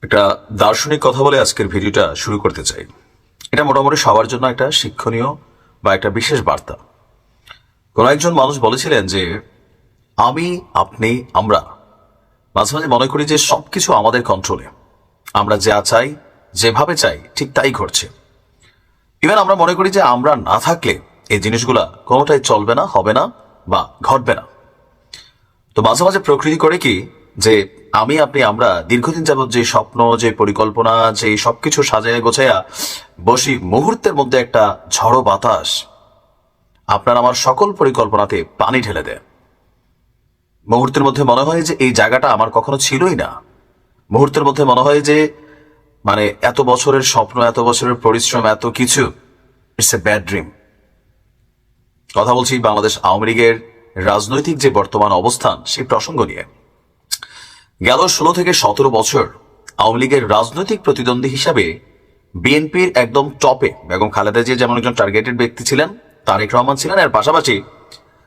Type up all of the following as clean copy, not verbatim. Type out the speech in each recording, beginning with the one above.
একটা দার্শনিক কথা বলে আজকের ভিডিওটা শুরু করতে চাই। এটা মোটামুটি সবার জন্য একটা শিক্ষণীয় বা একটা বিশেষ বার্তা। কোন একজন মানুষ বলেছিলেন যে আমি, আপনি, আমরা মাঝে মাঝে মনে করি যে সবকিছু আমাদের কন্ট্রোলে, আমরা যা চাই, যেভাবে চাই ঠিক তাই ঘটছে। ইভেন আমরা মনে করি যে আমরা না থাকলে এই জিনিসগুলা কোনোটাই চলবে না, হবে না বা ঘটবে না। তো মাঝে মাঝে প্রকৃতি করে কি যে আমি, আপনি, আমরা দীর্ঘদিন যাবৎ যে স্বপ্ন, যে পরিকল্পনা, যে সবকিছু সাজাইয়া গোছাইয়া বসি, মুহূর্তের মধ্যে একটা ঝড়ো বাতাস আপনার আমার সকল পরিকল্পনাতে পানি ঢেলে দেয়। মুহূর্তের মধ্যে মনে হয় যে এই জায়গাটা আমার কখনো ছিলই না। মুহূর্তের মধ্যে মনে হয় যে মানে এত বছরের স্বপ্ন, এত বছরের পরিশ্রম, এত কিছু ইটস এ ব্যাড ড্রিম। কথা বলছি বাংলাদেশ আওয়ামী লীগের রাজনৈতিক যে বর্তমান অবস্থান সেই প্রসঙ্গ নিয়ে। গেল 16 থেকে 17 বছর আওয়ামী লীগের রাজনৈতিক প্রতিদ্বন্দ্বী হিসাবে বিএনপির একদম টপে বেগম খালেদা জিয়া যেমন একজন টার্গেটেড ব্যক্তি ছিলেন, তারেক রহমান ছিলেন, এর পাশাপাশি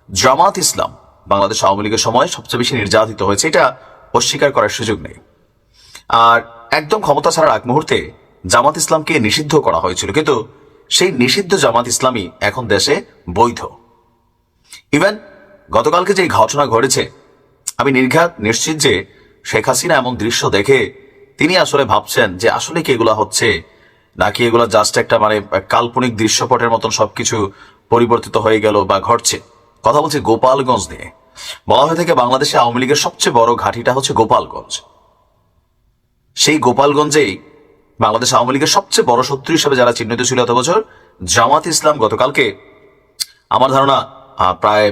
জামাত ইসলাম বাংলাদেশ আওয়ামী লীগের সময় সবচেয়ে বেশি নির্যাতিত হয়েছে, এটা অস্বীকার করার সুযোগ নেই। আর একদম ক্ষমতা ছাড়ার আগ মুহূর্তে জামাত ইসলামকে নিষিদ্ধ করা হয়েছিল, কিন্তু সেই নিষিদ্ধ জামাত ইসলামী এখন দেশে বৈধ। ইভেন গতকালকে যে ঘটনা ঘটেছে, আমি নির্ঘাত নিশ্চিত যে শেখ হাসিনা এমন দৃশ্য দেখে তিনি আসলে ভাবছেন যে আসলে কি এগুলা হচ্ছে, নাকি এগুলা জাস্ট একটা মানে কাল্পনিক দৃশ্যপটের মতন সবকিছু পরিবর্তিত হয়ে গেল বা ঘটছে। কথা বলছি গোপালগঞ্জ নিয়ে। বলা হয়ে থাকে বাংলাদেশে আওয়ামী লীগের সবচেয়ে বড় ঘাঁটিটা হচ্ছে গোপালগঞ্জ। সেই গোপালগঞ্জেই বাংলাদেশ আওয়ামী লীগের সবচেয়ে বড় শত্রু হিসেবে যারা চিহ্নিত ছিল এত বছর, জামাত ইসলাম গতকালকে আমার ধারণা প্রায়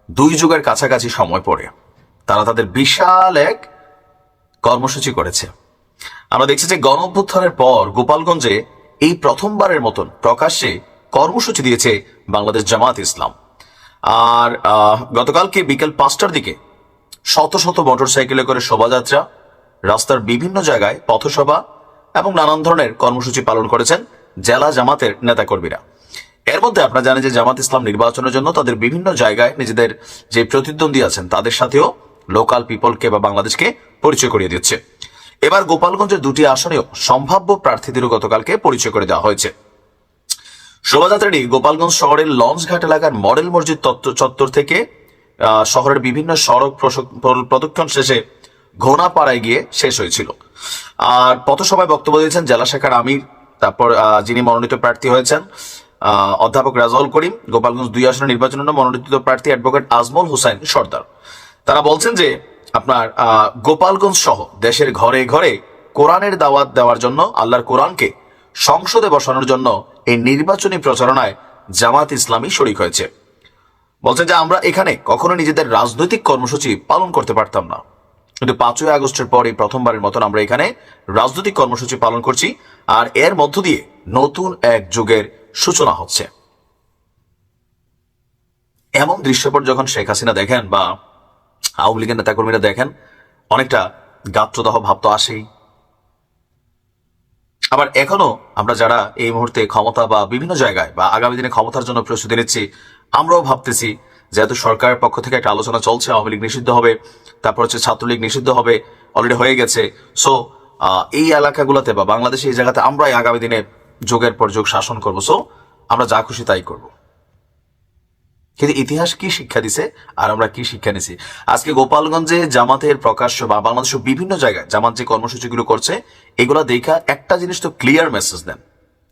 2 যুগের কাছাকাছি সময় পরে তারা তাদের বিশাল এক কর্মসূচি করেছে। আমরা দেখছি যে গণ অভ্যুত্থানের পর গোপালগঞ্জে এই প্রথমবারের মতন প্রকাশ্যে কর্মসূচি দিয়েছে বাংলাদেশ জামাত ইসলাম। আর গতকালকে বিকেল 5টার দিকে শত শত মোটরসাইকেলে করে শোভাযাত্রা, রাস্তার বিভিন্ন জায়গায় পথসভা এবং নানান ধরনের কর্মসূচি পালন করেছেন জেলা জামাতের নেতাকর্মীরা। এর মধ্যে আপনারা জানেন যে জামাত ইসলাম নির্বাচনের জন্য তাদের বিভিন্ন জায়গায় নিজেদের যে প্রতিদ্বন্দ্বী আছেন তাদের সাথেও লোকাল পিপলকে বা বাংলাদেশকে পরিচয় করিয়ে দিচ্ছে। এবার গোপালগঞ্জের 2টি আসনেও সম্ভাব্য প্রার্থীদেরও গতকালকে পরিচয় করে দেওয়া হয়েছে। শোভাযাত্রাটি গোপালগঞ্জ শহরের লঞ্চঘাট এলাকার মডেল মসজিদ চত্বর থেকে শহরের বিভিন্ন সড়ক প্রদক্ষিণ শেষে ঘোনাপাড়ায় গিয়ে শেষ হয়েছিল। আর পথসভায় বক্তব্য দিয়েছেন জেলা শাখার আমির, তারপর যিনি মনোনীত প্রার্থী হয়েছেন অধ্যাপক রাজাউল করিম, গোপালগঞ্জ 2 আসনের নির্বাচনের জন্য মনোনীত প্রার্থী অ্যাডভোকেট আজমল হুসাইন সর্দার। তারা বলছেন যে আপনার গোপালগঞ্জ সহ দেশের ঘরে ঘরে কোরআনের দাওয়াত দেওয়ার জন্য, আল্লাহর কোরআনকে সংসদে বসানোর জন্য এই নির্বাচনী প্রচারণায় জামাত ইসলামী শরিক হয়েছে। বলছেন যে আমরা এখানে কখনো নিজেদের রাজনৈতিক কর্মসূচি পালন করতে পারতাম না, কিন্তু 5ই আগস্টের পর এই প্রথমবারের মতন আমরা এখানে রাজনৈতিক কর্মসূচি পালন করছি, আর এর মধ্য দিয়ে নতুন এক যুগের সূচনা হচ্ছে। এমন দৃশ্যপট যখন শেখ হাসিনা দেখেন বা আওয়ামী লীগের নেতাকর্মীরা দেখেন, অনেকটা গাত্রদাহ ভাব তো আসেই। আবার এখনো আমরা যারা এই মুহূর্তে ক্ষমতা বা বিভিন্ন জায়গায় বা আগামী দিনে ক্ষমতার জন্য প্রস্তুতি নিচ্ছি, আমরাও ভাবতেছি যেহেতু সরকারের পক্ষ থেকে একটা আলোচনা চলছে, আওয়ামী লীগ নিষিদ্ধ হবে, তারপর হচ্ছে ছাত্রলীগ নিষিদ্ধ হবে, অলরেডি হয়ে গেছে। সো এই এলাকাগুলোতে বা বাংলাদেশে এই জায়গাতে আমরাই আগামী দিনে যুগের পর যুগ শাসন করবো। সো আমরা যা খুশি তাই করব। কিন্তু ইতিহাস কি শিক্ষা দিছে আর আমরা কি শিক্ষা নিছি? আজকে গোপালগঞ্জে জামাতের প্রকাশ্য বা বাংলাদেশের বিভিন্ন জায়গায় জামাত যে কর্মসূচিগুলো করছে, এগুলা দেখা একটা জিনিস তো ক্লিয়ার মেসেজ দেন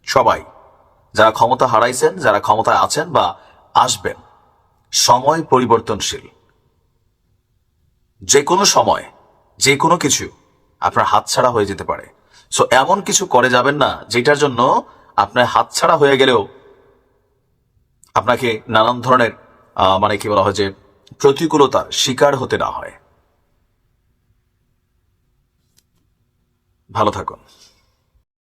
সবাই, যারা ক্ষমতা হারাইছেন, যারা ক্ষমতায় আছেন বা আসবেন, সময় পরিবর্তনশীল। যে কোনো সময় যে কোনো কিছু আপনার হাতছাড়া হয়ে যেতে পারে। সো এমন কিছু করে যাবেন না যেটার জন্য আপনার হাতছাড়া হয়ে গেলেও আপনাকে নানান ধরনের মানে কি বলা হয় যে প্রতিকূলতার শিকার হতে না হয়। ভালো থাকুন।